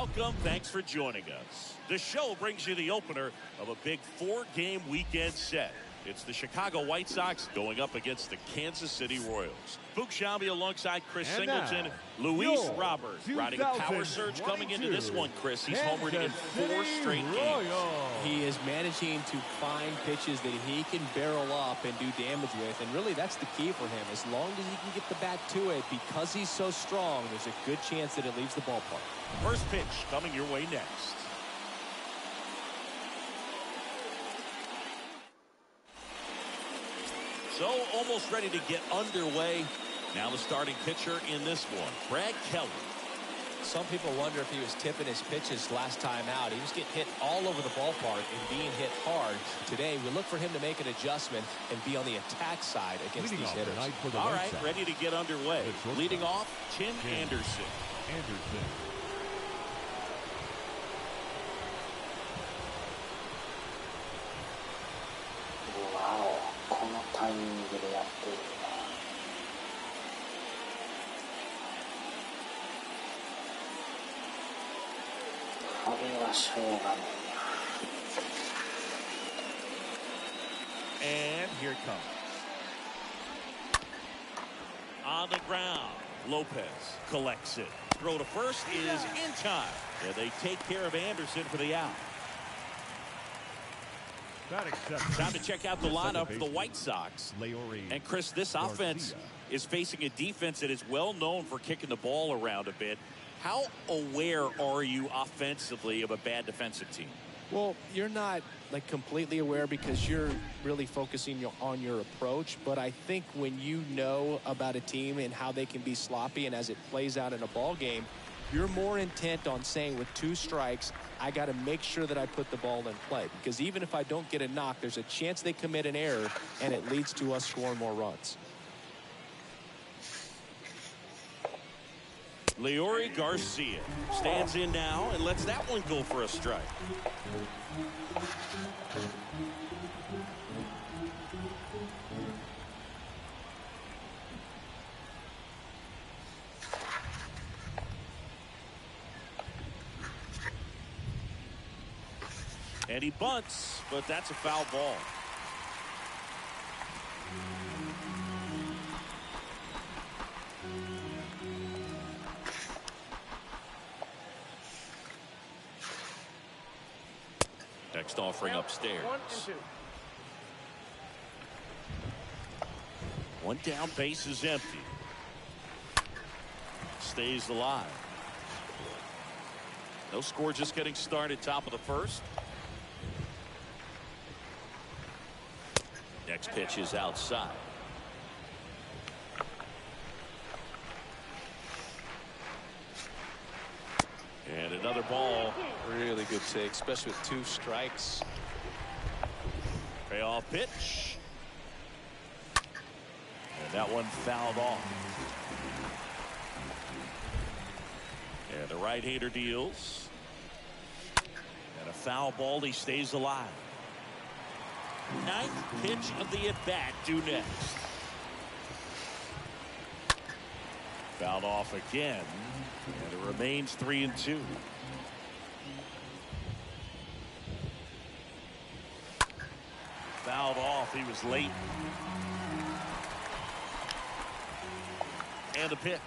welcome. Thanks for joining us. The show brings you the opener of a big 4-game weekend set. It's the Chicago White Sox going up against the Kansas City Royals. Boog Sciambi alongside Chris Singleton. Luis Robert riding a power surge coming into this one, Chris. He's homered in 4 straight games. He is managing to find pitches that he can barrel up and do damage with, and really that's the key for him. As long as he can get the bat to it, because he's so strong, there's a good chance that it leaves the ballpark. First pitch coming your way next. So almost ready to get underway. Now the starting pitcher in this one, Brad Kelly. Some people wonder if he was tipping his pitches last time out. He was getting hit all over the ballpark and being hit hard. Today, we look for him to make an adjustment and be on the attack side against these hitters. All right, ready to get underway. Leading off, Tim Anderson. Wow, このタイミングでやってる。これはしょうがないな。And here it comes. On the ground, Lopez collects it. Throw to first is in time. And they take care of Anderson for the out. Time to check out the lineup for the White Sox. And Chris, this offense is facing a defense that is well known for kicking the ball around a bit. How aware are you offensively of a bad defensive team? Well, you're not like completely aware because you're really focusing on your approach. But I think when you know about a team and how they can be sloppy and as it plays out in a ball game, you're more intent on saying with 2 strikes, I got to make sure that I put the ball in play. Because even if I don't get a knock, there's a chance they commit an error and it leads to us scoring more runs. Leori Garcia stands in now and lets that one go for a strike. And he bunts, but that's a foul ball. Next offering upstairs. 1 down, base is empty. Stays alive. No score, just getting started, top of the first. Next pitch is outside. And another ball. Really good take, especially with 2 strikes. Payoff pitch. And that one fouled off. And the right-hander deals. And a foul ball. He stays alive. 9th pitch of the at-bat due next. Fouled off again. And it remains 3-2. Fouled off. He was late. And the pitch.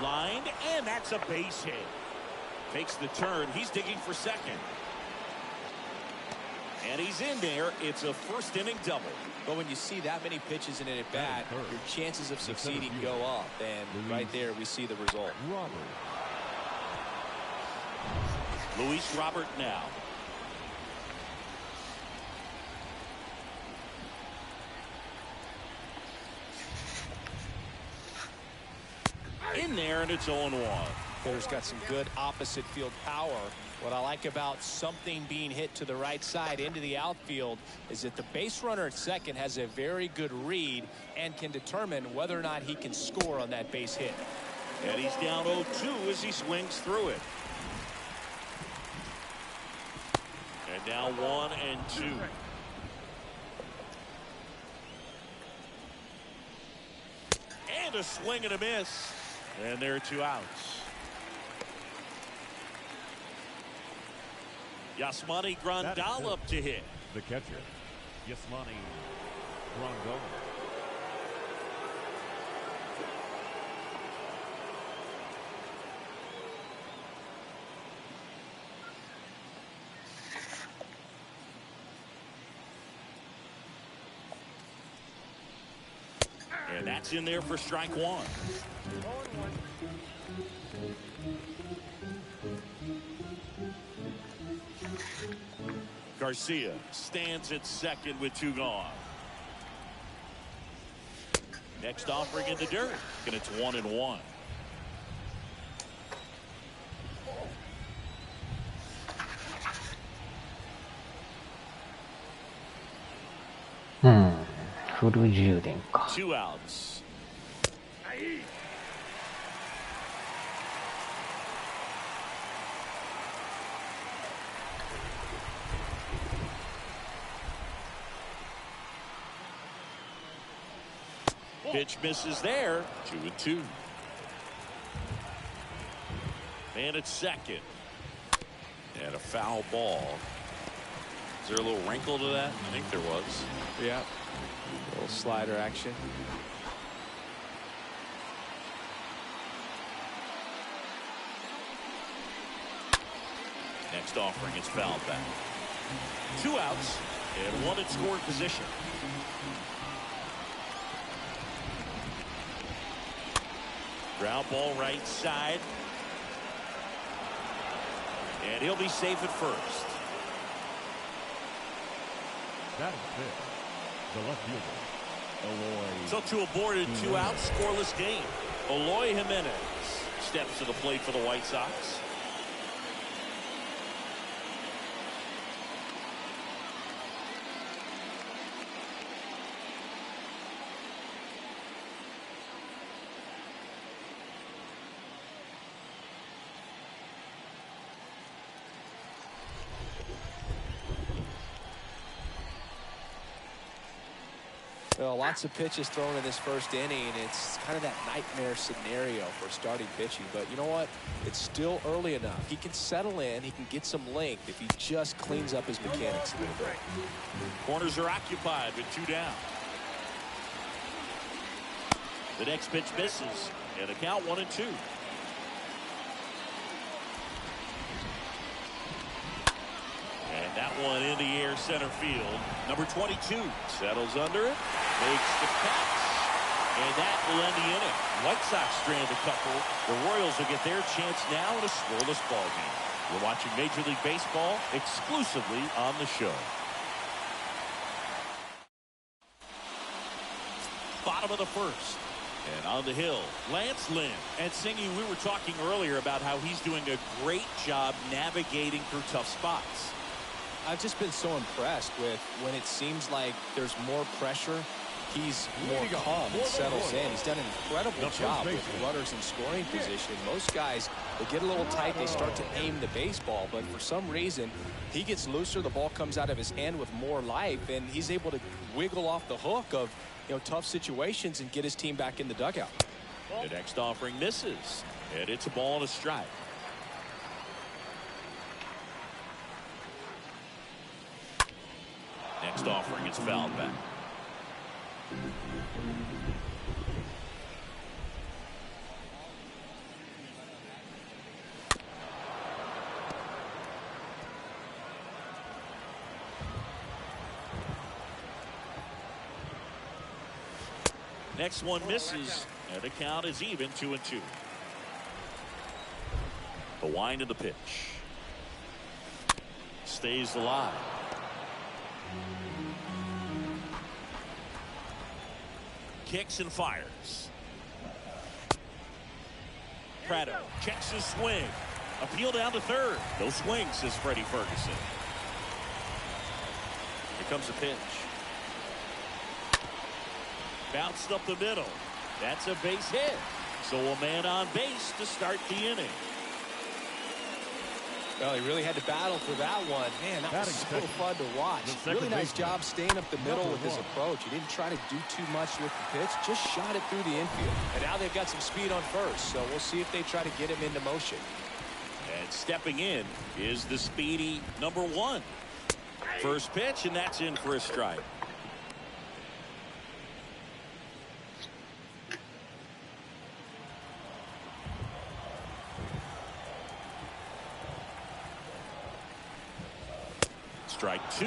Lined, and that's a base hit. Takes the turn. He's digging for second. And he's in there. It's a first-inning double. But when you see that many pitches in an at-bat, your chances of succeeding go up. And right there, we see the result. Luis Robert now. In there, and it's 0-1. Hitter's got some good opposite field power. What I like about something being hit to the right side into the outfield is that the base runner at second has a very good read and can determine whether or not he can score on that base hit. And he's down 0-2 as he swings through it. And now 1-2. And a swing and a miss. And there are 2 outs. Yasmani Grandal to hit. The catcher, Yasmani Grandal. And that's in there for strike 1. Garcia stands at second with 2 gone. Next offering in the dirt, and it's 1-1. Full 充電か。 2 outs. Pitch misses there. 2-2. And it's second. And a foul ball. Is there a little wrinkle to that? I think there was. Yeah. A little slider action. Next offering is fouled back. 2 outs and 1 in scoring position. Ground ball right side. And he'll be safe at first. That is fifth. The left fielder, Eloy. So 2 aboard and 2 out, scoreless game. Eloy Jimenez steps to the plate for the White Sox. Well, lots of pitches thrown in this first inning. It's kind of that nightmare scenario for starting pitching. But you know what? It's still early enough. He can settle in. He can get some length if he just cleans up his mechanics a little bit. Corners are occupied with 2 down. The next pitch misses. And the count 1-2. And that one in the air center field. Number 22 settles under it. Makes the catch, and that will end the inning. White Sox strand a couple. The Royals will get their chance now in a scoreless ball game. You're watching Major League Baseball exclusively on the show. Bottom of the first. And on the hill, Lance Lynn. And Singy, we were talking earlier about how he's doing a great job navigating through tough spots. I've just been so impressed with when it seems like there's more pressure, he's more calm and settles in. He's done an incredible job with runners in scoring position. Most guys, they get a little tight, they start to aim the baseball, but for some reason, he gets looser, the ball comes out of his hand with more life, and he's able to wiggle off the hook of, you know, tough situations and get his team back in the dugout. The next offering misses, and it's a ball and a strike. Next offering is fouled back. Next one misses, and the count is even 2-2. The wind of the pitch. Stays alive. Kicks and fires. Prado checks his swing. Appeal down to third. No swing, says Freddie Ferguson. Here comes the pitch. Bounced up the middle. That's a base hit. So a man on base to start the inning. Well, he really had to battle for that one. Man, that was so fun to watch. Really nice job staying up the middle with his approach. He didn't try to do too much with the pitch, just shot it through the infield. And now they've got some speed on first, so we'll see if they try to get him into motion. And stepping in is the speedy number 1. First pitch, and that's in for a strike. Strike 2.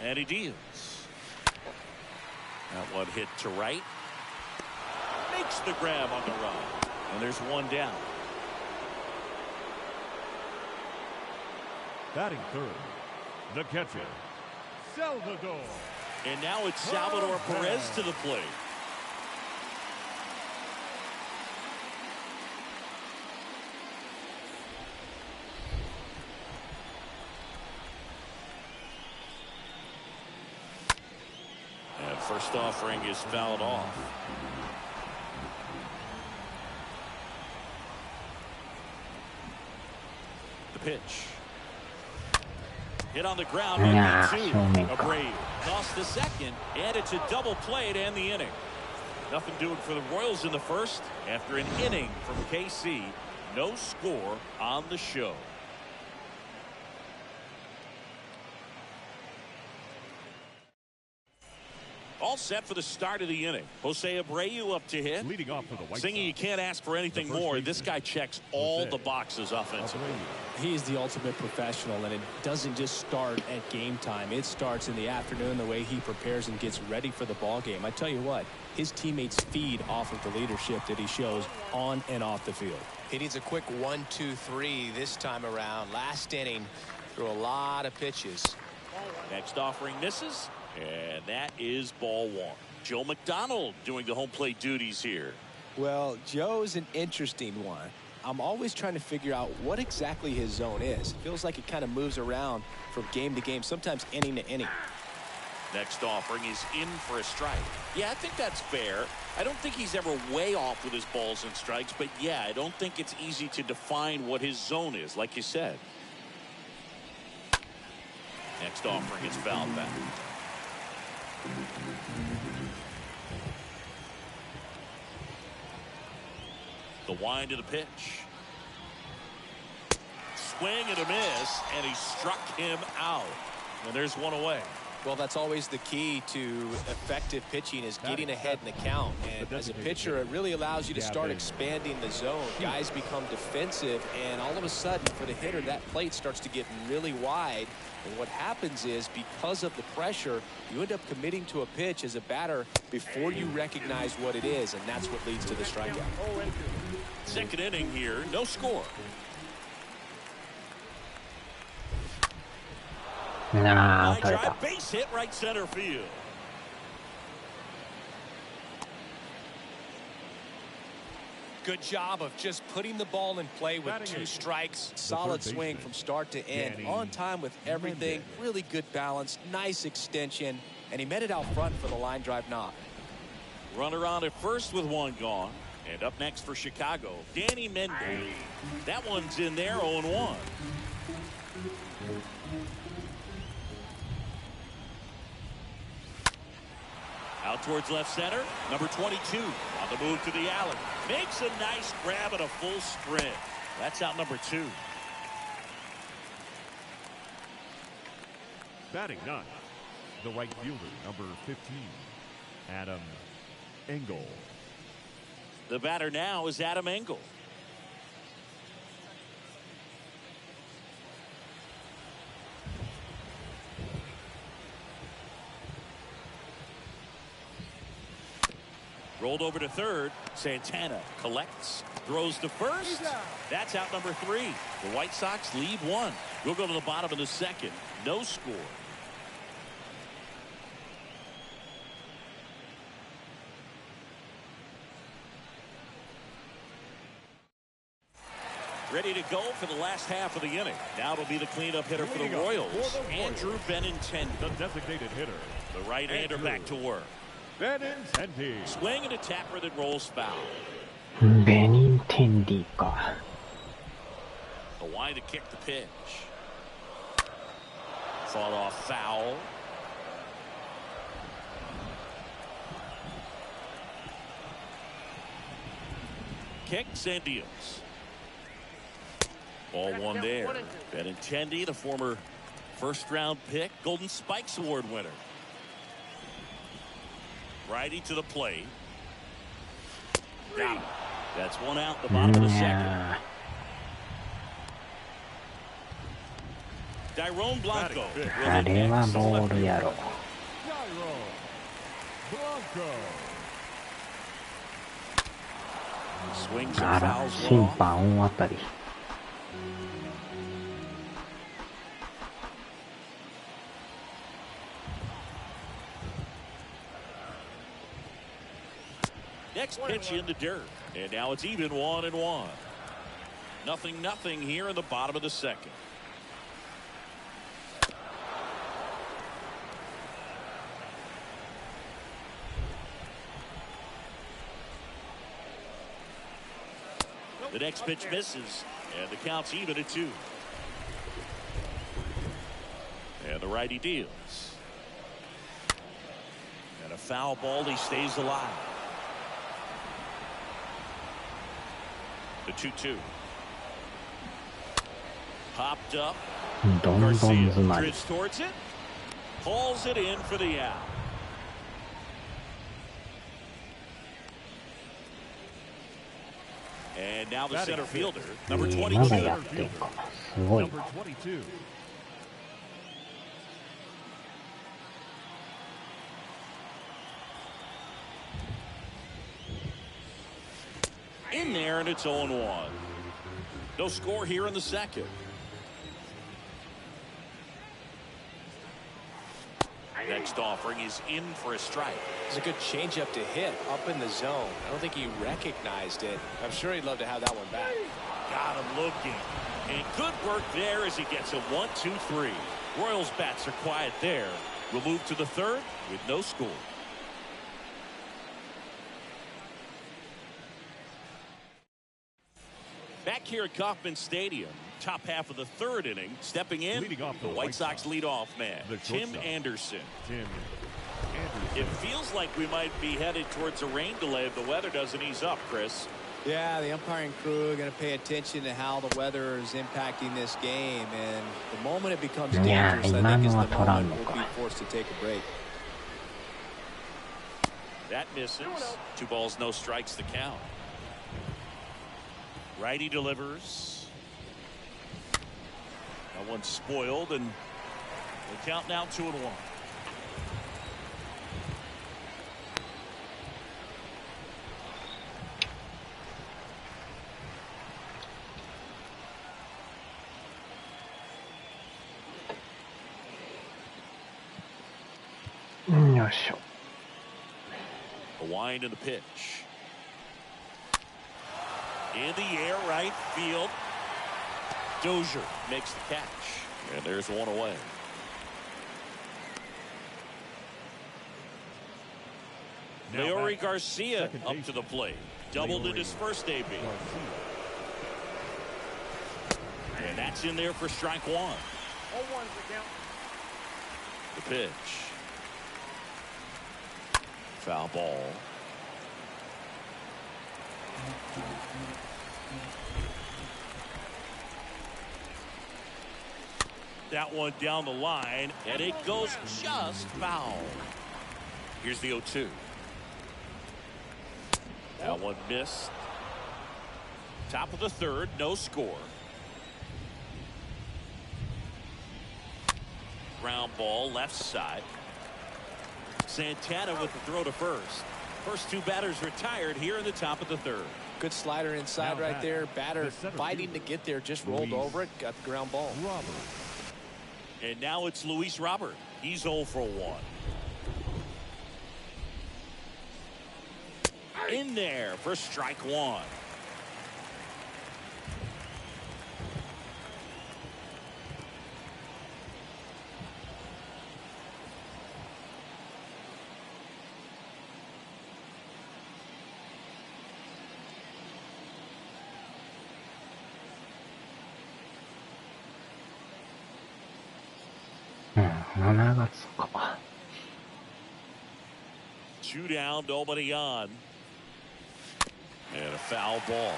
And he deals. That one hit to right. Makes the grab on the run. And there's one down. Batting third, the catcher, Salvador. And now it's Salvador Perez to the plate. And first offering is fouled off. The pitch. Hit on the ground. Abreu tossed the second, and it's a double play to end the inning. Nothing doing for the Royals in the first. After an inning from KC, no score on the show. All set for the start of the inning. Jose Abreu up to hit. Leading off for the White Singing, you Sox, can't ask for anything more. This guy checks all the boxes offensively. He's the ultimate professional, and it doesn't just start at game time. It starts in the afternoon, the way he prepares and gets ready for the ball game. I tell you what, his teammates feed off of the leadership that he shows on and off the field. He needs a quick 1-2-3 this time around. Last inning, threw a lot of pitches. Next offering misses. And that is ball 1. Joe McDonald doing the home plate duties here. Well, Joe's an interesting one. I'm always trying to figure out what exactly his zone is. It feels like it kind of moves around from game to game, sometimes inning to inning. Next offering is in for a strike. Yeah, I think that's fair. I don't think he's ever way off with his balls and strikes, but yeah, I don't think it's easy to define what his zone is, like you said. Next offering is fouled back. The wind of the pitch. Swing and a miss, and he struck him out. And there's one away. Well, that's always the key to effective pitching, is getting ahead in the count. And as a pitcher, it really allows you to start expanding the zone. Guys become defensive, and all of a sudden, for the hitter, that plate starts to get really wide. And what happens is, because of the pressure, you end up committing to a pitch as a batter before you recognize what it is, and that's what leads to the strikeout. Second inning here, no score. Line drive, base hit, right center field. Good job of just putting the ball in play with 2 strikes. Solid swing from start to end. On time with everything. Really good balance. Nice extension. And he met it out front for the line drive knock. Runner on at first with 1 gone. And up next for Chicago, Danny Mendez. That one's in there, 0-1. Out towards left center, number 22 on the move to the alley. Makes a nice grab and a full sprint. That's out number 2. Batting 9, the right fielder, number 15, Adam Engel. The batter now is Adam Engel. Rolled over to third. Santana collects, throws to first. That's out number 3. The White Sox lead 1. We'll go to the bottom of the second. No score. Ready to go for the last half of the inning. Now it'll be the cleanup hitter for the Royals, Andrew Benintendi. The designated hitter. The right-hander back to work. Benintendi. Swing and a tapper that rolls foul. ベニンテンディか。The line to kick the pitch. Fought off foul. Kicks and deals. Ball one there. Benintendi, the former first-round pick, Golden Spikes Award winner. Righty to the plate. Got him. That's one out the bottom of the second. Dairon Blanco. あれはボールやろ。あら、審判大当たり。Next pitch in the dirt, and now it's even 1-1. 0-0 here in the bottom of the second. The next pitch misses, and the count's even at 2. And the righty deals. And a foul ball, he stays alive. The 2-2. Popped up. どんどん詰まり。 Drifts towards it. Pulls it in for the out. And now the center fielder, number 22. まだやってんか。すごいな。 In there, and it's 0-1. No score here in the second. Next offering is in for a strike. It's a good changeup to hit up in the zone. I don't think he recognized it. I'm sure he'd love to have that one back. Got him looking. And good work there as he gets a 1-2-3. Royals bats are quiet there. We'll move to the third with no score. Back here at Kauffman Stadium, top half of the third inning, stepping in, the White Sox leadoff man, Tim Anderson. It feels like we might be headed towards a rain delay if the weather doesn't ease up, Chris. Yeah, the umpiring crew are going to pay attention to how the weather is impacting this game, and the moment it becomes dangerous, I think is the moment we'll be forced to take a break. That misses. 2 balls, no strikes to count. Righty delivers. That one's spoiled, and the count now 2-1. A wind in the pitch. In the air, right field. Dozier makes the catch. And there's one away. Leori Garcia up to the plate. Doubled in his first AB. And that's in there for strike 1. The pitch. Foul ball. That one down the line, and it goes just foul. Here's the 0-2. That one missed. Top of the third, no score. Ground ball, left side. Santana with the throw to first. First 2 batters retired here in the top of the third. Good slider inside right there. Batter fighting to get there, just rolled over it, got the ground ball. And now it's Luis Robert. He's 0 for 1. In there for strike 1. 7月か。 2 down, nobody on. And a foul ball.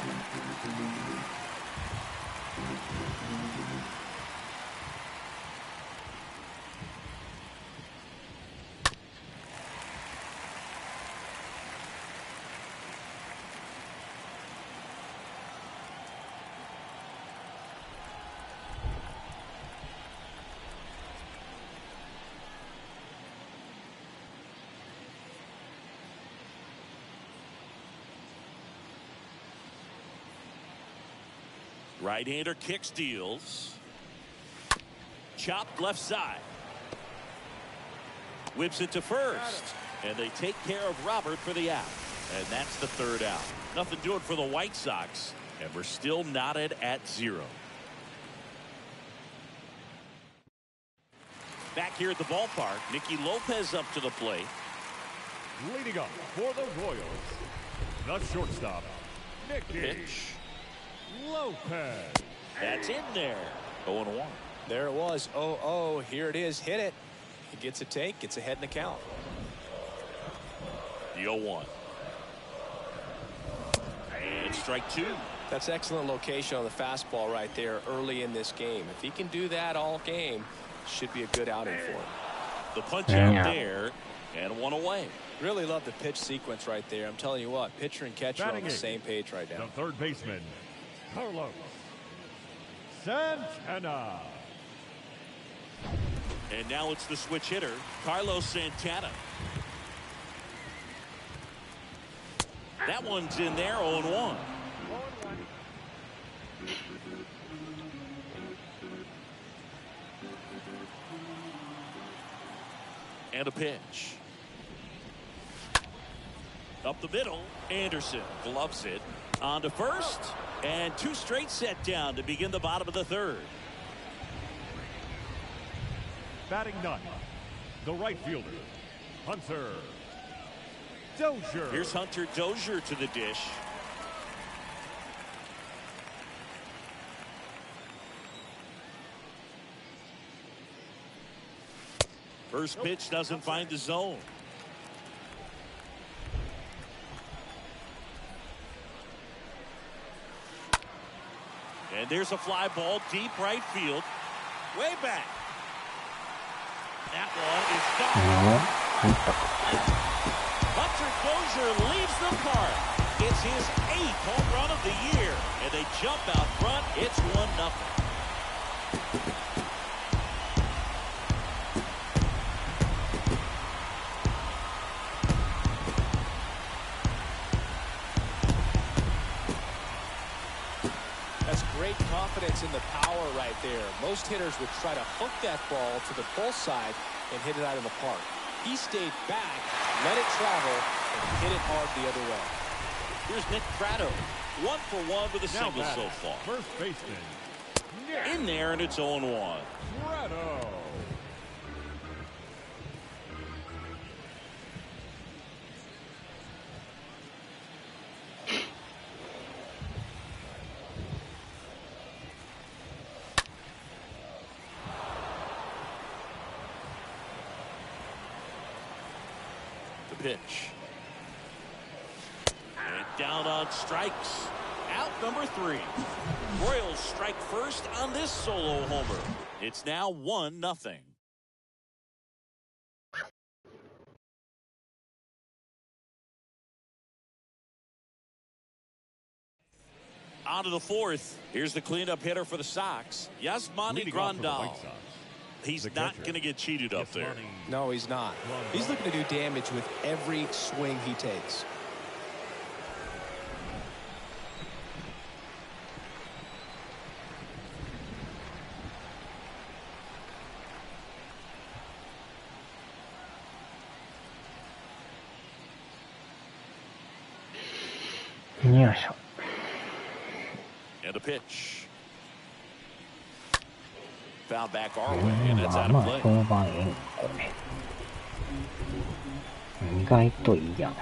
Right-hander kick steals. Chopped left side. Whips it to first. And they take care of Robert for the out. And that's the 3rd out. Nothing doing for the White Sox. And we're still knotted at 0. Back here at the ballpark, Nicky Lopez up to the plate. Leading up for the Royals, the shortstop, Nicky Pitch. Lopez. That's in there. 0-1. There it was. 0-0. Here it is. Hit it. He gets a take. Gets ahead in the count. The 0-1. And strike 2. That's excellent location on the fastball right there early in this game. If he can do that all game, should be a good outing for him. The punch out there, and 1 away. Really love the pitch sequence right there. I'm telling you what, pitcher and catcher are on the same page right now. The 3rd baseman, Carlos Santana. And now it's the switch hitter, Carlos Santana. That one's in there, 0-1. And a pitch. Up the middle, Anderson gloves it. On to first, and 2 straight set down to begin the bottom of the 3rd. Batting 9th, the right fielder, Hunter Dozier. Here's Hunter Dozier to the dish. First pitch doesn't find the zone. And there's a fly ball deep right field. Way back. That one is gone. Hunter Dozier leaves the park. It's his 8th home run of the year. And they jump out front. It's 1-0. Great confidence in the power right there. Most hitters would try to hook that ball to the pull side and hit it out of the park. He stayed back, let it travel, and hit it hard the other way. Here's Nick Pratto. 1 for 1 with a single so far. First baseman, in there, and it's 0-1. Pratto. Pitch. And down on strikes. Out number 3. Royals strike first on this solo homer. It's now 1-0. On to the 4th. Here's the cleanup hitter for the Sox, Yasmani Grandal. He's not going to get cheated up there. No, he's not. He's looking to do damage with every swing he takes. And a pitch. Foul back our way, and it's out of play. 評判いいんこれ。意外といいやん。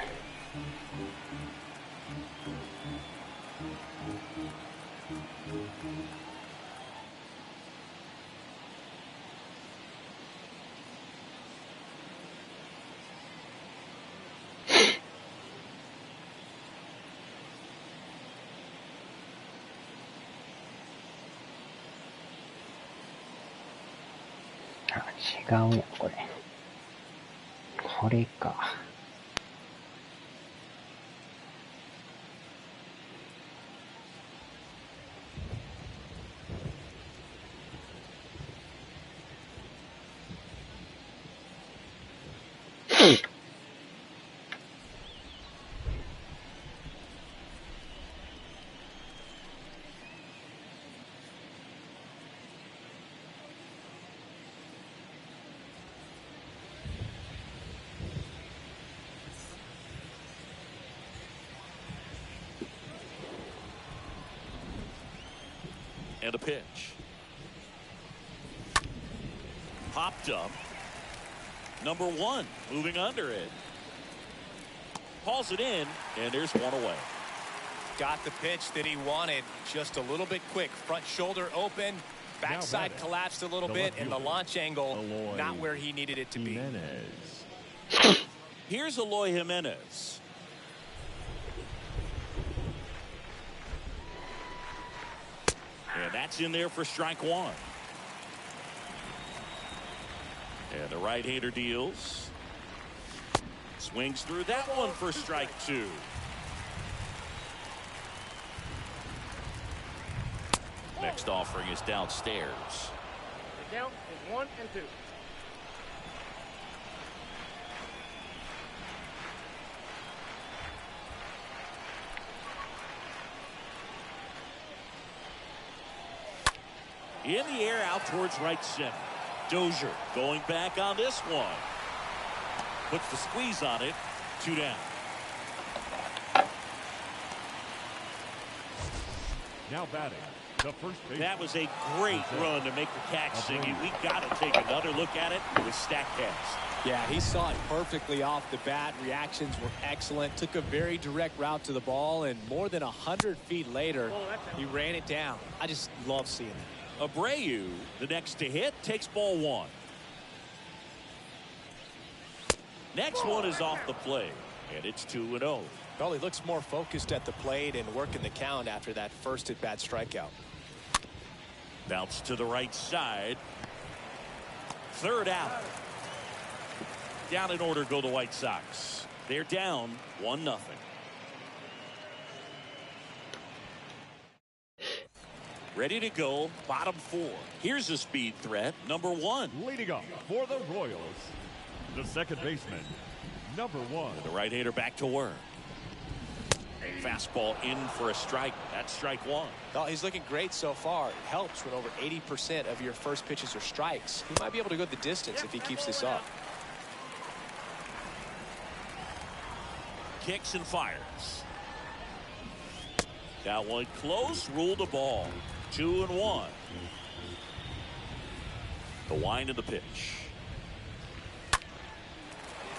違うやん、これ。これか。And a pitch. Popped up. Number 1 moving under it. Hauls it in, and there's one away. Got the pitch that he wanted. Just a little bit quick. Front shoulder open. Backside collapsed a little bit, and the launch angle not where he needed it to be. Here's Eloy Jimenez. And that's in there for strike 1. And the right-hander deals. Swings through that one for strike 2. Next offering is downstairs. The count is 1 and 2. In the air out towards right center. Dozier going back on this one. Puts the squeeze on it. 2 down. Now batting, the first base. That was a great run to make the catch, Siggy. We got to take another look at it with StatCast. Yeah, he saw it perfectly off the bat. Reactions were excellent. Took a very direct route to the ball, and more than 100 feet later, he ran it down. I just love seeing it. Abreu, the next to hit, takes ball 1. Next one is off the plate, and it's 2-0. Well, he looks more focused at the plate and working the count after that first at-bat strikeout. Bounce to the right side. Third out. Down in order go the White Sox. They're down 1-0. Ready to go, bottom 4. Here's a speed threat, number 1. Leading up for the Royals, the second baseman, number 1. The right-hander back to work. Fastball in for a strike. That's strike 1. Well, he's looking great so far. It helps when over 80% of your first pitches are strikes. He might be able to go the distance if he keeps this up. Kicks and fires. That one close, ruled the ball. 2-1. The wind of the pitch.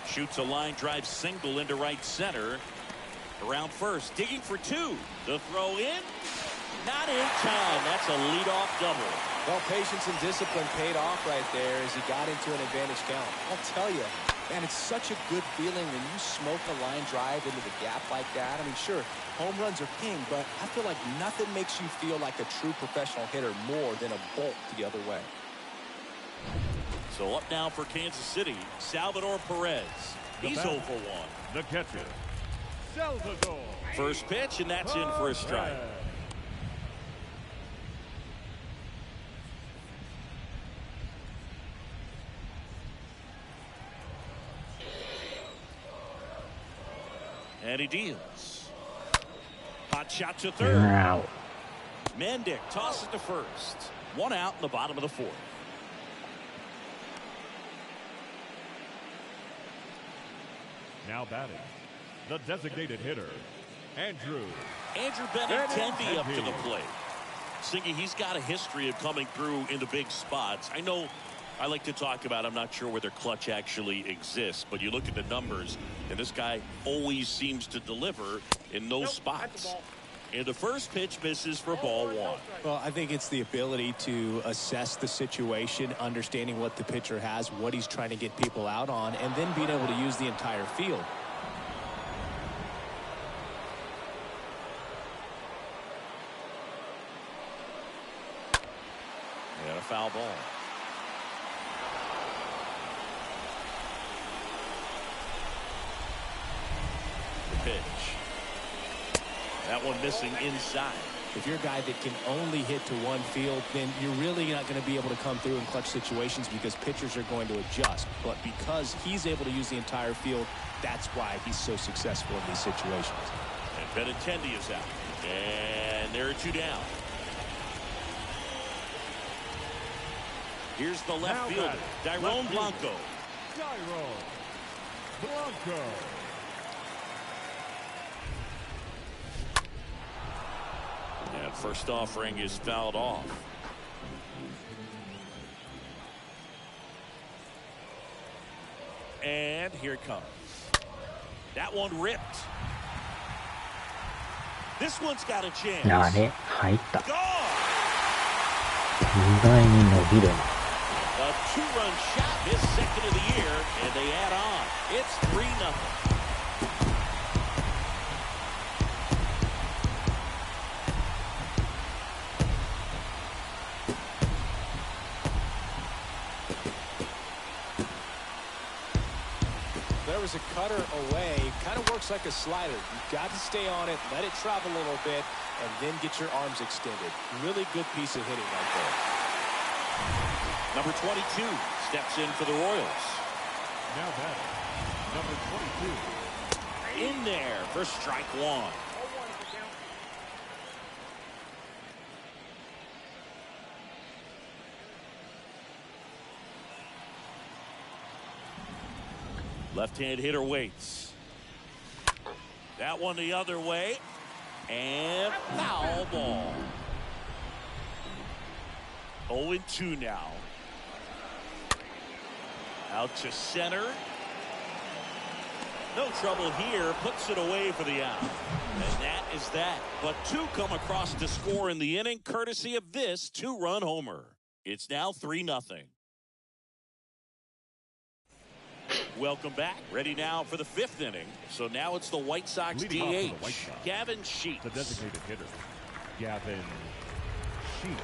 Shoots a line drive single into right center. Around first, digging for 2. The throw in. Not in time. That's a leadoff double. Well, patience and discipline paid off right there as he got into an advantage count. I'll tell you, man, it's such a good feeling when you smoke a line drive into the gap like that. I mean, sure, home runs are king, but I feel like nothing makes you feel like a true professional hitter more than a bolt the other way. So up now for Kansas City, Salvador Perez. He's 0 for 1. The catcher, Salvador. First pitch, and that's in for a strike. And he deals. Hot shot to third. Wow. Mendick tosses to first. 1 out in the bottom of the 4th. Now batting, the designated hitter, Andrew Benintendi up to the plate. Singy, he's got a history of coming through into big spots. I know I like to talk about, I'm not sure whether clutch actually exists, but you look at the numbers, and this guy always seems to deliver in those spots. And the first pitch misses for ball 1. Well, I think it's the ability to assess the situation, understanding what the pitcher has, what he's trying to get people out on, and then being able to use the entire field. And a foul ball. pitch. That one missing inside. If you're a guy that can only hit to one field, then you're really not going to be able to come through in clutch situations because pitchers are going to adjust. But because he's able to use the entire field, that's why he's so successful in these situations. And Benintendi is out. And there are two down. Here's the left fielder, Dairon Blanco. Dairon Blanco. And first offering is fouled off. And here it comes. That one ripped. This one's got a chance. あれ入った。 Gone! 意外に伸びるな。 A two-run shot, his second of the year, and they add on. It's 3-0. There was a cutter away. Kind of works like a slider. You've got to stay on it, let it travel a little bit, and then get your arms extended. Really good piece of hitting right there. Number 22 steps in for the Royals. Now batting, number 22. In there for strike one. Left-hand hitter waits. That one the other way. And foul ball. 0-2 now. Out to center. No trouble here. Puts it away for the out. And that is that. But two come across to score in the inning, courtesy of this two-run homer. It's now 3-0. Welcome back. Ready now for the fifth inning. So now it's the White Sox Leading off DH, for the White Sox, Gavin Sheets. The designated hitter, Gavin Sheets.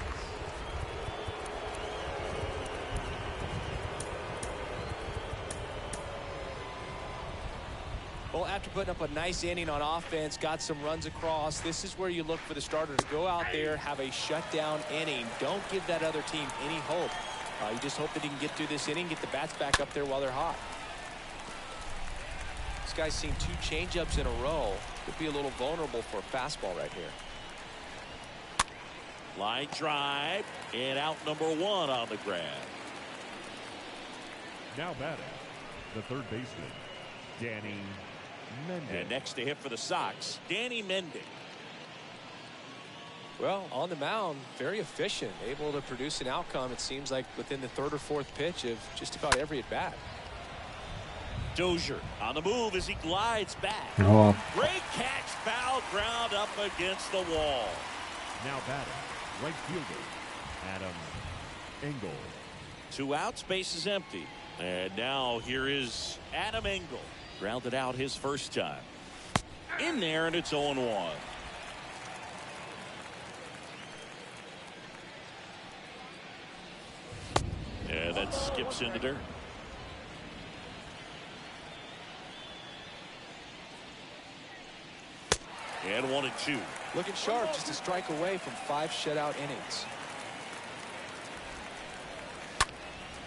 Well, after putting up a nice inning on offense, got some runs across, this is where you look for the starter to go out there, have a shutdown inning. Don't give that other team any hope. You just hope that he can get through this inning, get the bats back up there while they're hot. This guy's seen two changeups in a row. Could be a little vulnerable for a fastball right here. Line drive, and out number one on the grab. Now batting, the third baseman, Danny Mendick. And next to hit for the Sox, Danny Mendick. Well, on the mound, very efficient, able to produce an outcome, it seems like, within the third or fourth pitch of just about every at-bat. Dozier on the move as he glides back. Oh. Great catch, foul ground up against the wall. Now batting, right fielder, Adam Engel. 2 outs, base is empty. And now here is Adam Engel. Grounded out his first time. In there, and it's 0-1. And that skips into dirt. And 1-2. Looking sharp, just a strike away from 5 shutout innings.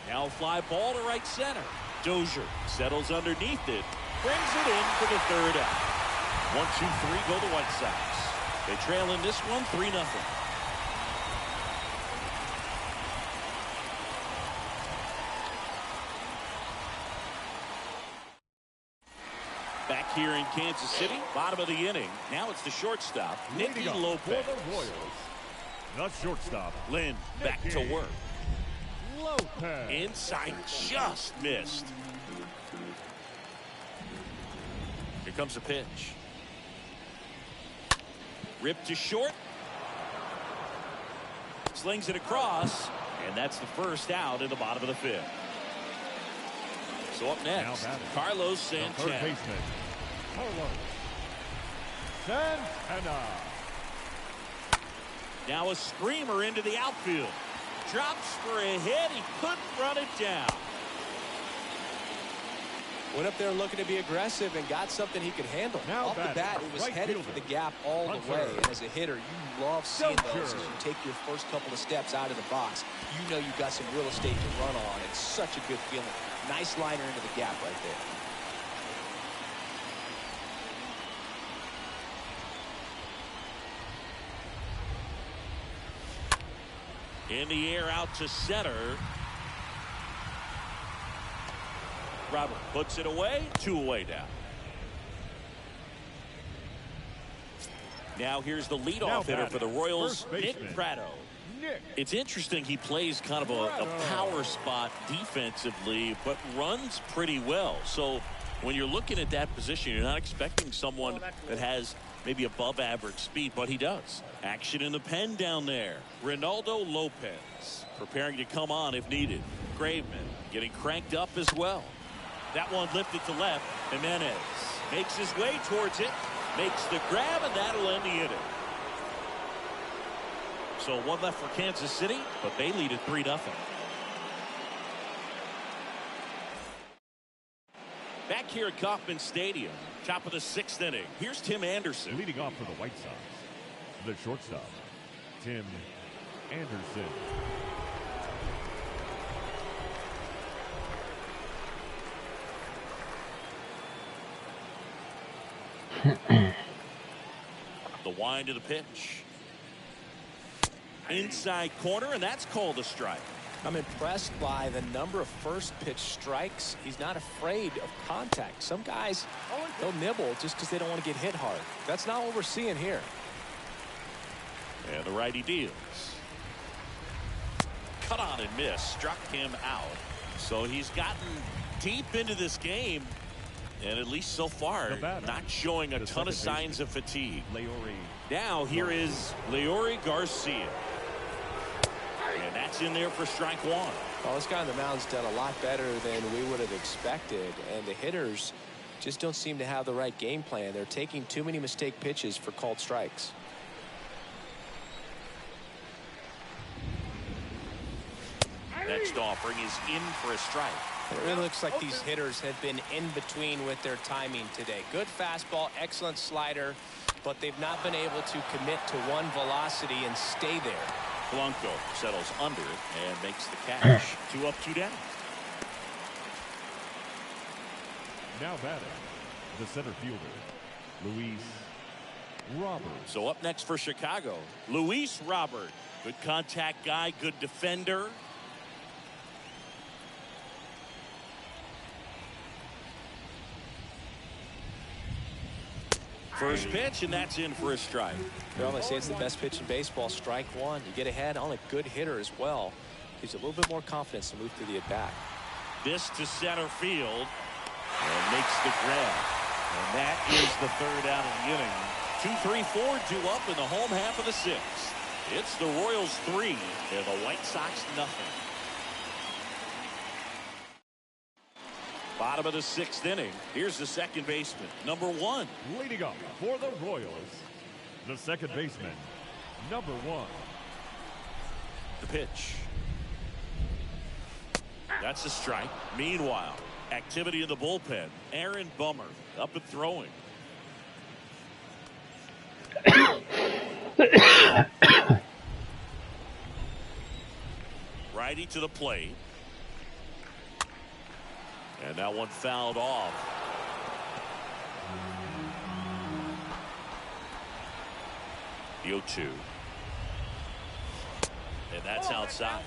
Now a fly ball to right center. Dozier settles underneath it. Brings it in for the third out. 1-2-3 go the White Sox. They trail in this one 3-0. Back here in Kansas City, bottom of the inning. Now it's the shortstop, Nicky Leading off Lopez. for the Royals, the shortstop, Lynn back to Nicky work. Lopez. Inside, just missed. Here comes a pitch. Ripped to short. Slings it across, and that's the first out in the bottom of the fifth. So up next, Carlos The third Santana. baseman, Carlos Santana. Now a screamer into the outfield. Drops for a hit. He couldn't run it down. Went up there looking to be aggressive and got something he could handle. Now off the bat, it was right headed fielder. for the gap all the way. And as a hitter, you love seeing those as you take your first couple of steps out of the box. You know you've got some real estate to run on. It's such a good feeling. Nice liner into the gap right there. In the air out to center. Robert puts it away. 2 away now. Now here's the leadoff hitter for the Royals, Nick Pratto. It's interesting he plays kind of a power spot defensively, but runs pretty well. So when you're looking at that position, you're not expecting someone that has maybe above average speed, but he does. Action in the pen down there. Ronaldo Lopez preparing to come on if needed. Graveman getting cranked up as well. That one lifted to left. Jimenez makes his way towards it. Makes the grab, and that'll end the inning. So 1 left for Kansas City, but they lead at 3-0. Back here at Kauffman Stadium, top of the 6th inning. Here's Tim Anderson. Leading off for the White Sox, the shortstop, Tim Anderson. The wind of the pitch. Inside corner, and that's called a strike. I'm impressed by the number of first pitch strikes. He's not afraid of contact. Some guys, they'll nibble just because they don't want to get hit hard. That's not what we're seeing here. And the righty deals. Cut on and miss. Struck him out. So he's gotten deep into this game. And at least so far, not showing a ton of signs of fatigue. Now here is Leori Garcia. And that's in there for strike 1. Well, this guy on the mound's done a lot better than we would have expected. And the hitters just don't seem to have the right game plan. They're taking too many mistake pitches for called strikes. Next offering is in for a strike. It really looks like these hitters have been in between with their timing today. Good fastball, excellent slider, but they've not been able to commit to one velocity and stay there. Blanco settles under it and makes the catch. 2 up, 2 down. Now batting, the center fielder, Luis Robert. So up next for Chicago, Luis Robert. Good contact guy, good defender. First pitch, and that's in for a strike. Well, they say it's the best pitch in baseball. Strike 1. You get ahead on a good hitter as well. Gives you a little bit more confidence to move through the at-bat. This to center field and makes the grab. And that is the 3rd out of the inning. 2, 3, 4, 2 up in the home half of the 6th. It's the Royals 3 and the White Sox nothing. Bottom of the 6th inning. Here's the second baseman, number 1. Leading up for the Royals, the second baseman, number 1. The pitch. That's a strike. Meanwhile, activity in the bullpen. Aaron Bummer up and throwing. Righty to the plate. And that one fouled off. The 0-2. And that's outside.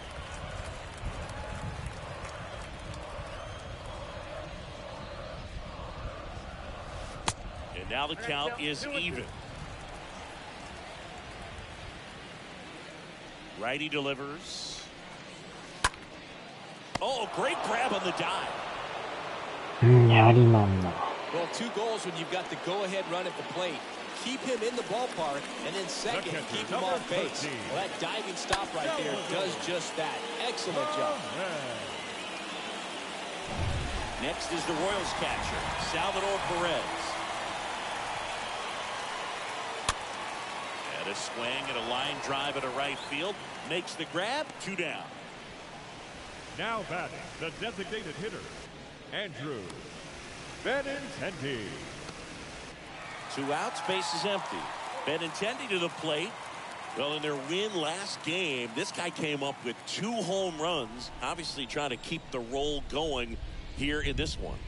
And now the count is even. Righty delivers. Oh, great grab on the dive. Well, 2 goals when you've got the go-ahead run at the plate. Keep him in the ballpark, and then second, keep him on base. Well, that diving stop right there does just that. Excellent job. Next is the Royals catcher, Salvador Perez. And a swing and a line drive at a right field. Makes the grab. 2 down. Now batting, the designated hitter, Andrew Benintendi. 2 outs, base is empty. Benintendi to the plate. Well, in their win last game, this guy came up with 2 home runs, obviously trying to keep the roll going here in this one.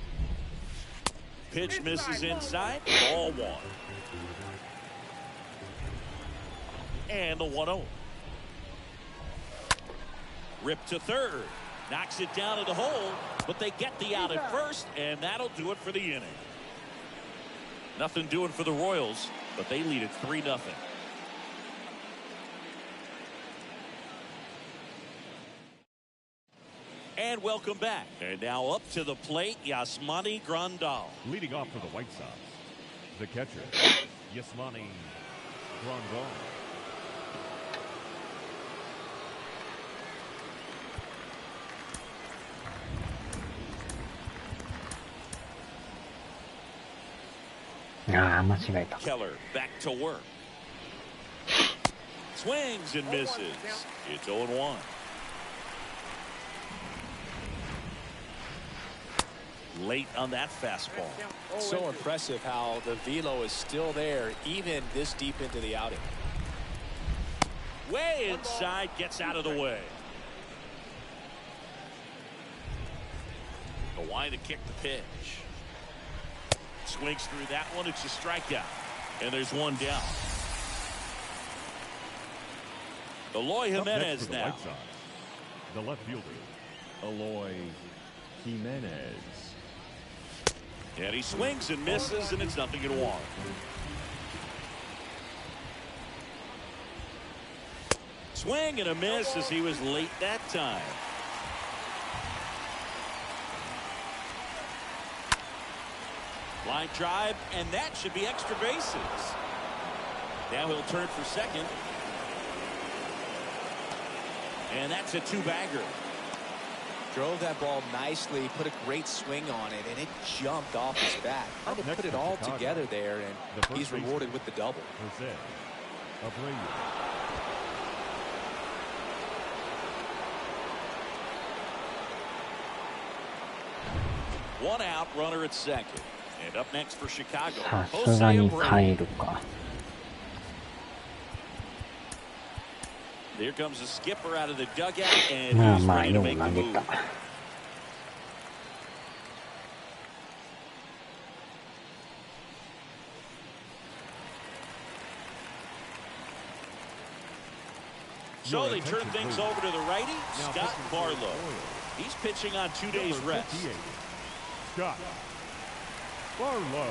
Pitch misses inside, ball 1. And the 1-0. Ripped to third, knocks it down to the hole, but they get the out at first, and that'll do it for the inning. Nothing doing for the Royals, but they lead it 3-0. And welcome back. And now up to the plate, Yasmani Grandal. Leading off for the White Sox, the catcher, Yasmani Grandal. Keller back to work. Swings and misses. It's 0-1. Late on that fastball. So impressive how the velo is still there even this deep into the outing. Way inside, gets out of the way. Kawhi to kick the pitch. Swings through that one. It's a strikeout. And there's one down. Eloy Jimenez the now. White Sox, the left fielder, Eloy Jimenez. And he swings and misses, and it's 0-1. Swing and a miss as he was late that time. Line drive, and that should be extra bases. Now he'll turn for second. And that's a 2-bagger. Drove that ball nicely, put a great swing on it, and it jumped off his bat. Trying to put it all together there, and he's rewarded with the double. Jose Abreu. 1 out, runner at second. And up next for Chicago, さすがに Jose 帰 Abreu. るか。 Here comes the skipper out of the dugout, and まあ he's まあ ready よ to う make the 投げ move. た。So they turn things over to the righty, Scott Barlow. He's pitching on 2 days rest. Scott Barlow.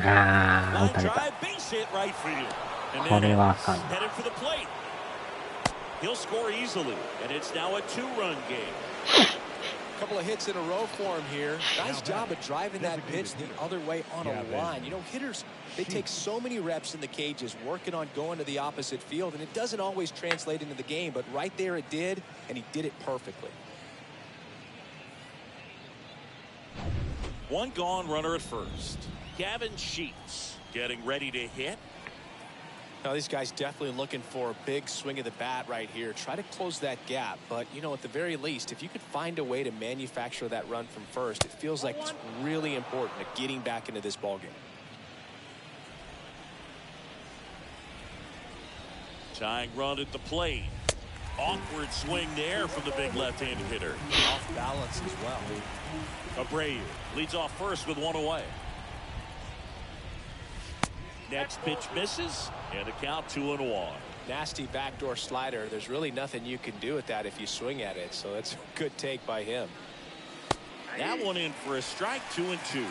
Line 打たれた。 drive, base hit right field. And こ then れはあかん。 headed for the plate. He'll score easily, and it's now a 2-run game. A couple of hits in a row for him here. Nice job of driving that pitch the other way on a line. You know, hitters, they take so many reps in the cages working on going to the opposite field, and it doesn't always translate into the game, but right there it did, and he did it perfectly. 1 gone, runner at first. Gavin Sheets getting ready to hit. Now, these guys definitely looking for a big swing of the bat right here. Try to close that gap. But, you know, at the very least, if you could find a way to manufacture that run from first, it feels like it's really important to getting back into this ballgame. Tying run at the plate. Awkward swing there from the big left-handed hitter. Off balance as well. Abreu leads off first with 1 away. Next pitch misses, and a count 2-1. Nasty backdoor slider. There's really nothing you can do with that if you swing at it. So that's a good take by him. That one in for a strike, 2-2.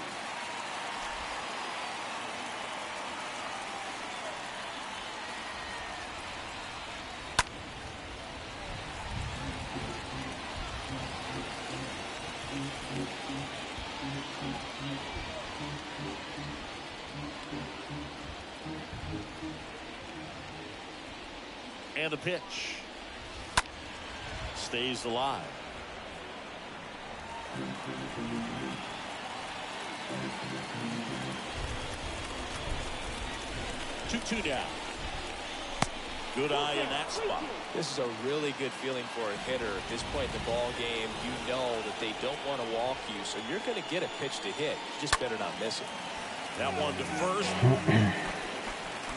And the pitch stays alive. 2-2 down. Good eye in that spot. This is a really good feeling for a hitter at this point in the ball game. You know that they don't want to walk you, so you're going to get a pitch to hit. You just better not miss it. That one to first.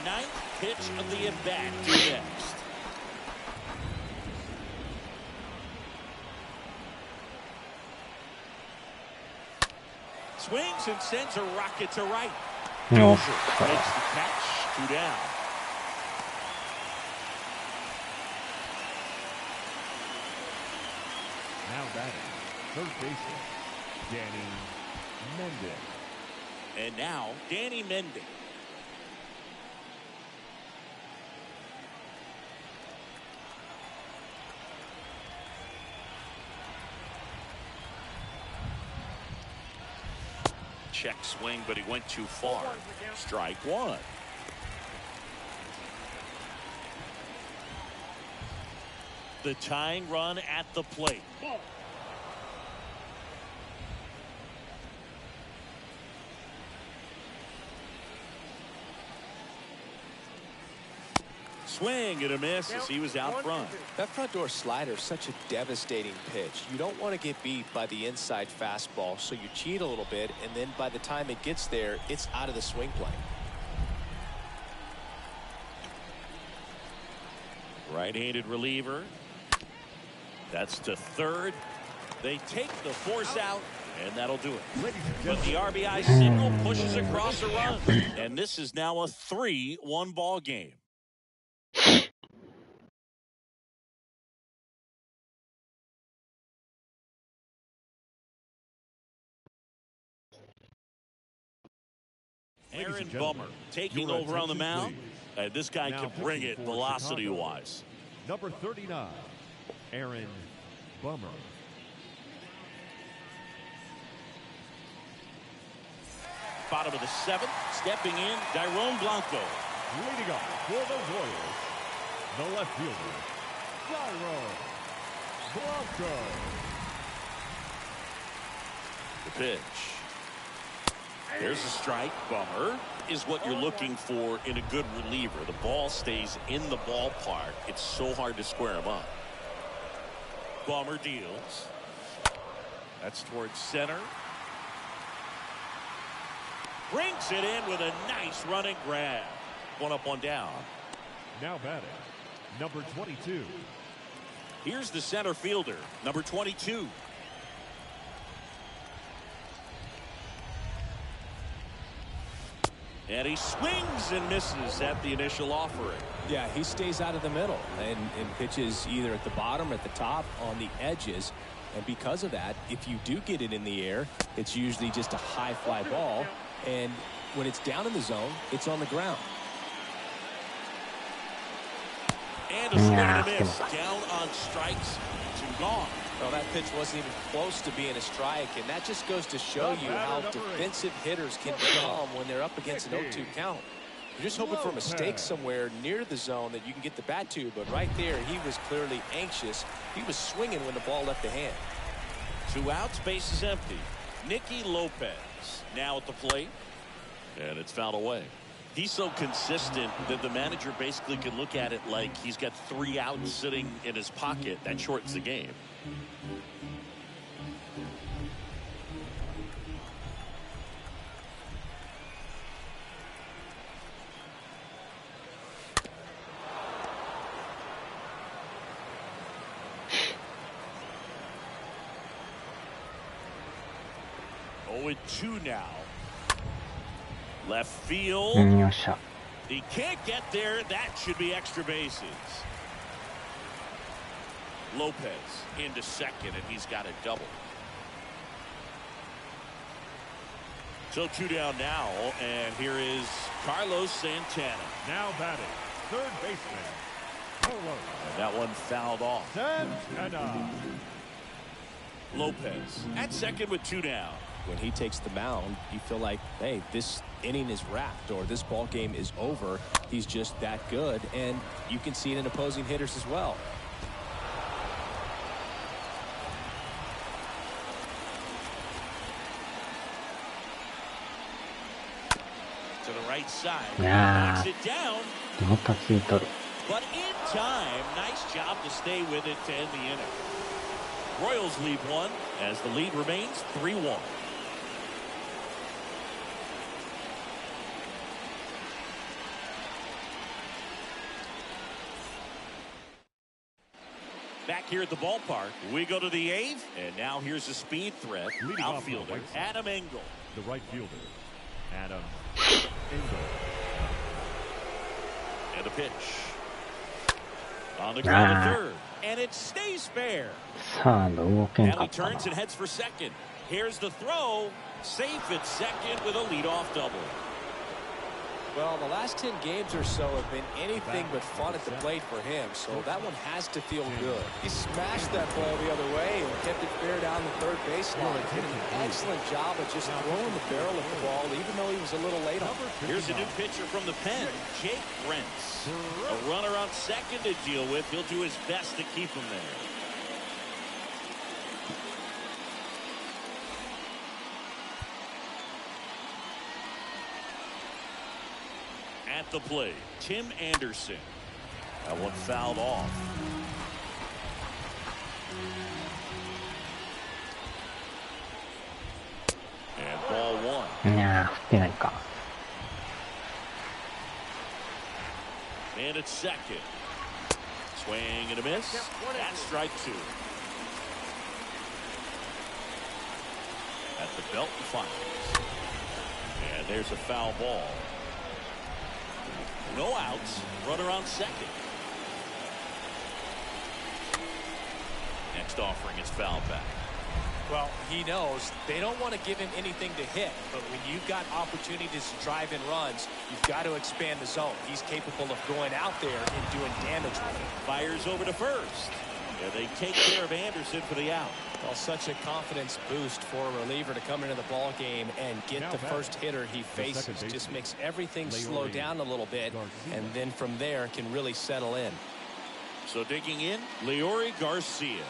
Ninth pitch of the at-bat to next. Swings and sends a rocket to right. No. Makes the catch. 2 down. Now batting, third baseman, Danny Mendez. And now, Danny Mendez. Check swing, but he went too far. Strike one. The tying run at the plate. Swing and a miss as he was out front. That front door slider is such a devastating pitch. You don't want to get beat by the inside fastball, so you cheat a little bit, and then by the time it gets there, it's out of the swing plane. Right-handed reliever. That's to third. They take the force out, and that'll do it. But the RBI signal pushes across the run, and this is now a 3-1 ball game. Aaron Bummer taking over on the mound. And this guy can bring it velocity-wise. Number 39, Aaron Bummer. Bottom of the 7th, stepping in, Dairon Blanco. Leading up for the Royals, the left fielder, Dairon Blanco. The pitch. There's a strike. Bummer is what you're looking for in a good reliever. The ball stays in the ballpark. It's so hard to square him up. Bummer deals. That's towards center. Brings it in with a nice running grab. 1 up, 1 down. Now batting, number 22. Here's the center fielder, number 22. And he swings and misses at the initial offering. Yeah, he stays out of the middle and pitches either at the bottom or at the top on the edges. And because of that, if you do get it in the air, it's usually just a high fly ball. And when it's down in the zone, it's on the ground. And a swing and a miss. Down on strikes. 2 gone. Well, that pitch wasn't even close to being a strike, and that just goes to show you how defensive hitters can become when they're up against an 0-2 count. You're just hoping for a mistake somewhere near the zone that you can get the bat to, but right there, he was clearly anxious. He was swinging when the ball left the hand. 2 outs, base is empty. Nicky Lopez now at the plate, and it's fouled away. He's so consistent that the manager basically can look at it like he's got 3 outs sitting in his pocket. That shortens the game. Oh, 2 now. Left field. He can't get there. That should be extra bases. Lopez into second, and he's got a double. So 2 down now, and here is Carlos Santana. Now batting, third baseman, Carlos. And that one fouled off. Santana. Lopez at second with 2 down. When he takes the mound, you feel like, hey, this inning is wrapped or this ball game is over. He's just that good, and you can see it in opposing hitters as well. right side. いや Knocks it down, ー、もたついとる。 but in time. Nice job to stay with it to end the inning. Royals leave one as the lead remains 3-1. Back here at the ballpark, we go to the eighth, and now here's a speed threat. Leading off the Outfielder White Sox. Adam Engel. The right fielder, Adam Engel. And a pitch. On the ground to third, and it stays fair. サード動けん Now か he ったな。 turns and heads for second. Here's the throw. Safe at second with a leadoff double. Well, the last 10 games or so have been anything but fun at the plate for him, so that one has to feel good. He smashed that ball the other way and kept it fair down the third baseline. Did an excellent job of just throwing the barrel of the ball, even though he was a little late on it. Here's a new pitcher from the pen, Jake Brentz. A runner on second to deal with. He'll do his best to keep him there. At the plate, Tim Anderson. That one fouled off. And ball one. いやー、振ってないか。 And it's second. Swing and a miss. That's strike two. At the belt and fires. And there's a foul ball. No outs. Runner on second. Next offering is fouled back. Well, he knows they don't want to give him anything to hit, but when you've got opportunities to drive in runs, you've got to expand the zone. He's capable of going out there and doing damage with it. Fires over to first. Yeah, they take care of Anderson for the out. Well, such a confidence boost for a reliever to come into the ball game and get the first hitter he faces. Just makes everything slow down a little bit, and then from there can really settle in. So digging in, Leori Garcia,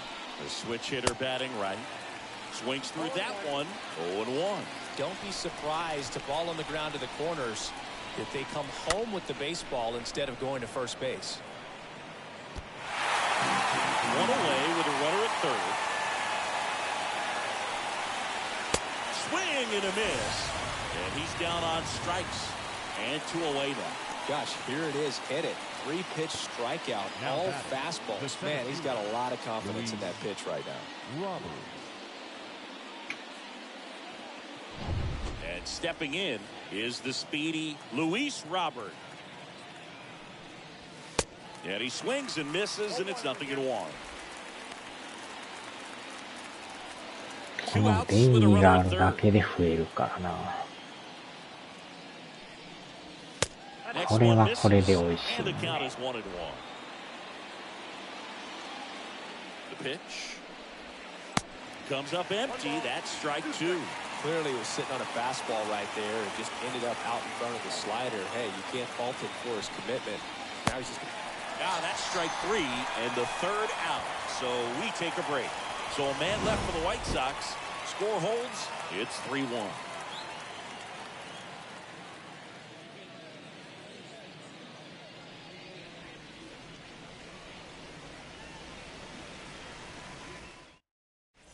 the switch hitter batting right. Swings through that one. 0-1. Don't be surprised to ball on the ground to the corners if they come home with the baseball instead of going to first base. One away with a runner at third. Swing and a miss. And he's down on strikes. And two away now. Gosh, here it is. Hit it. 3-pitch strikeout. All fastballs. Man, he's got a lot of confidence in that pitch right now. Robert. And stepping in is the speedy Luis Robert. And he swings and misses, and it's 0-1. このデイがあるだけで増えるからな。これはこれで美味しいね。 The pitch comes up empty. That's strike two. Clearly was sitting on a fastball right there and just ended up out in front of the slider. Hey, you can't fault him for his commitment. Now he's just that's strike three and the third out. So we take a break. So a man left for the White Sox. Score holds. It's 3-1.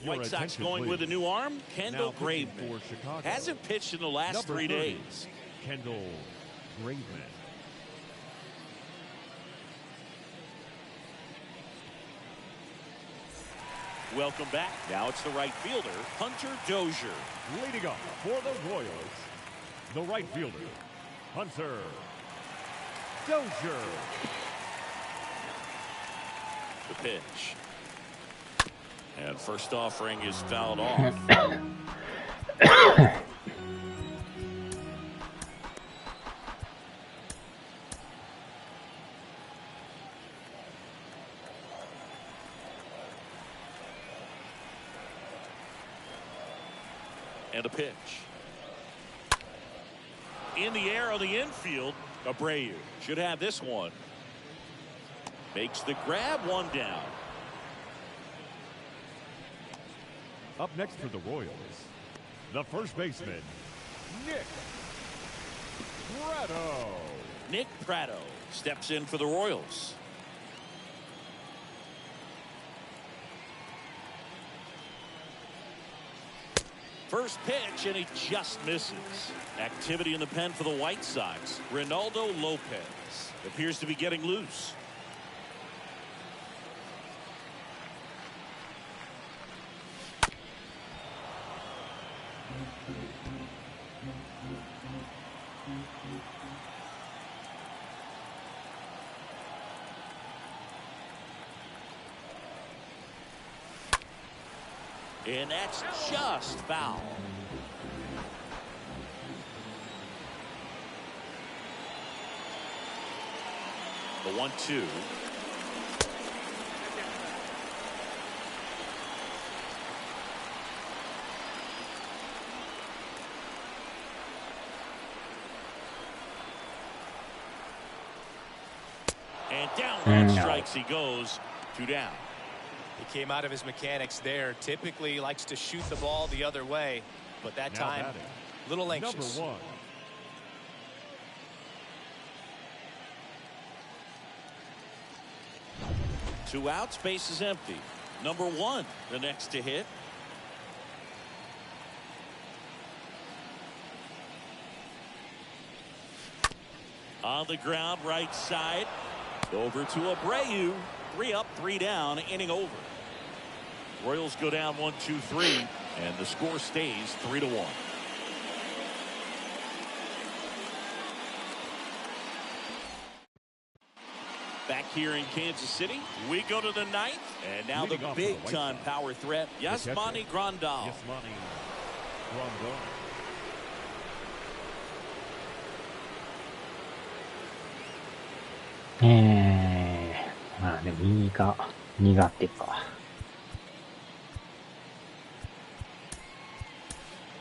White Sox going with a new arm, Kendall Graveman. Hasn't pitched in the last 3 days. Kendall Graveman. Welcome back. Now it's the right fielder, Hunter Dozier. Leading up for the Royals, the right fielder, Hunter Dozier. The pitch. And first offering is fouled off. And a pitch. In the air on the infield, Abreu should have this one. Makes the grab, one down. Up next for the Royals, the first baseman, Nick Nick Pratto steps in for the Royals. First pitch, and he just misses. Activity in the pen for the White Sox. Ronaldo Lopez appears to be getting loose. And that's just foul. The 1-2. And down strikes he goes. 2 down. He came out of his mechanics there. Typically likes to shoot the ball the other way, but that time a little anxious. Number 1. Two outs, base is empty. Number 1, the next to hit. On the ground, right side. Over to Abreu. 3 up, 3 down, inning over. Royals go down 1-2-3, and the score stays 3-1. Back here in Kansas City, we go to the 9th, and now the big-time power threat, Yasmani Grandal. Grandal. まあでも右が苦手か。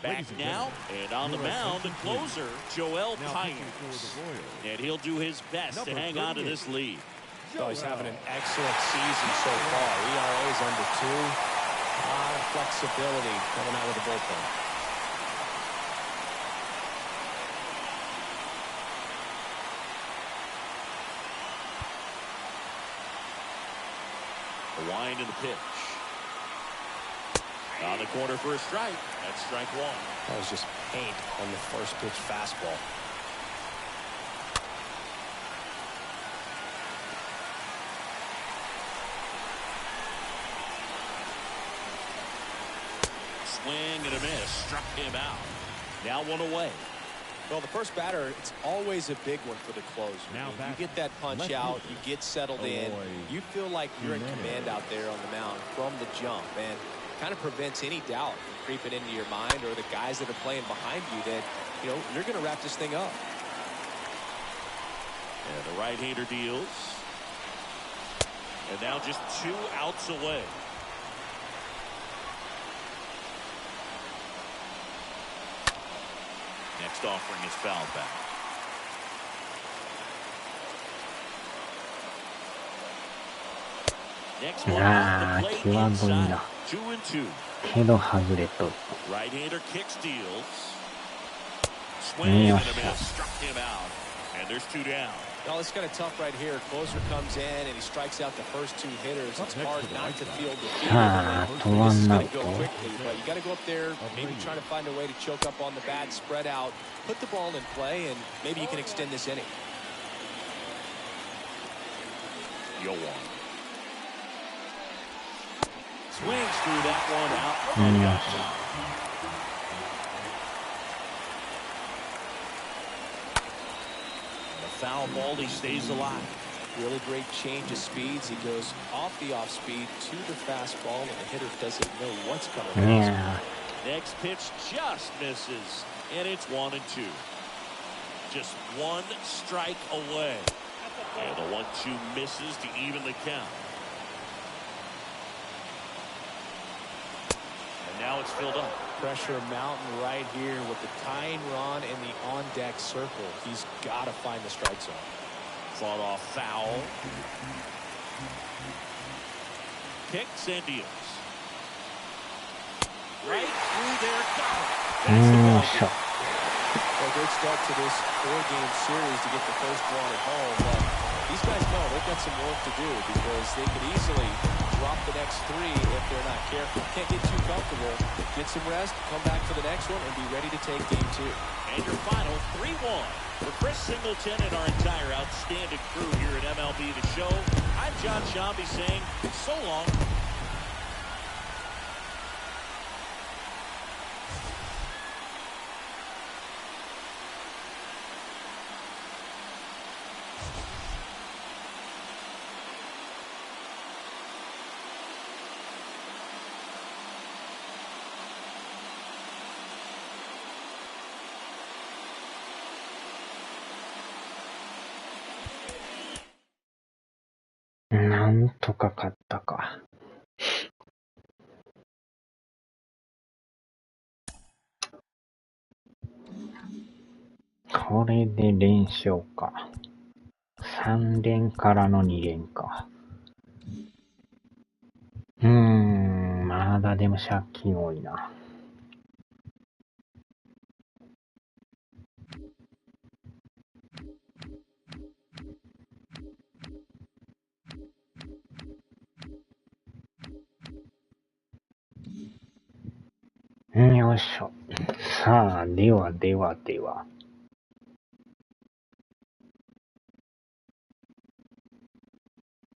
Back now, and on the mound, the closer, Joel Pines. And he'll do his best to hang on to this lead. Oh, he's having an excellent season so far. ERA is under 2. A lot of flexibility coming out of the bullpen. The wind and the pitch. On the corner for a strike. That's strike 1. That was just paint on the first pitch fastball. Swing and a miss. Struck him out. Now 1 away. Well, the first batter, it's always a big one for the closer. Now you get that punch out, you get settled in, you feel like you're in command out there on the mound from the jump, and kind of prevents any doubt from creeping into your mind or the guys that are playing behind you that, you know, you're going to wrap this thing up. And the right-hander deals. And now just 2 outs away. Next offering is fouled back. Next one on the plate inside. 2-2. けど外れと。 Right-hander kicks, deals. Swing and a miss. Struck him out. And there's 2 down. Well, it's kind of tough right here. Closer comes in and he strikes out the first 2 hitters. It's hard not to field the field. This is going to go quickly, but you got to go up there, maybe trying to find a way to choke up on the bat, spread out, put the ball in play, and maybe you can extend this inning. Yoan swings through that one out. And got it. Foul ball, he stays alive. Really great change of speeds. He goes off the off speed to the fastball, and the hitter doesn't know what's coming. Next pitch just misses, and it's 1-2. Just 1 strike away. And the 1-2 misses to even the count. And now it's filled up. Pressure mountain right here with the tying run in the on-deck circle. He's got to find the strike zone. Fought off foul. Kicks and deals. Right through there. Got it. Well, great start to this 4-game series to get the first one at home, but these guys know they've got some work to do because they could easily drop the next 3 if they're not careful. Can't get too comfortable. Get some rest, come back for the next one, and be ready to take game 2. And your final 3-1. For Chris Singleton and our entire outstanding crew here at MLB The Show, I'm John Shambi saying so long.なんとか勝ったか。これで連勝か。3連からの2連か。まだでも借金多いな。よいしょ。さあ、では。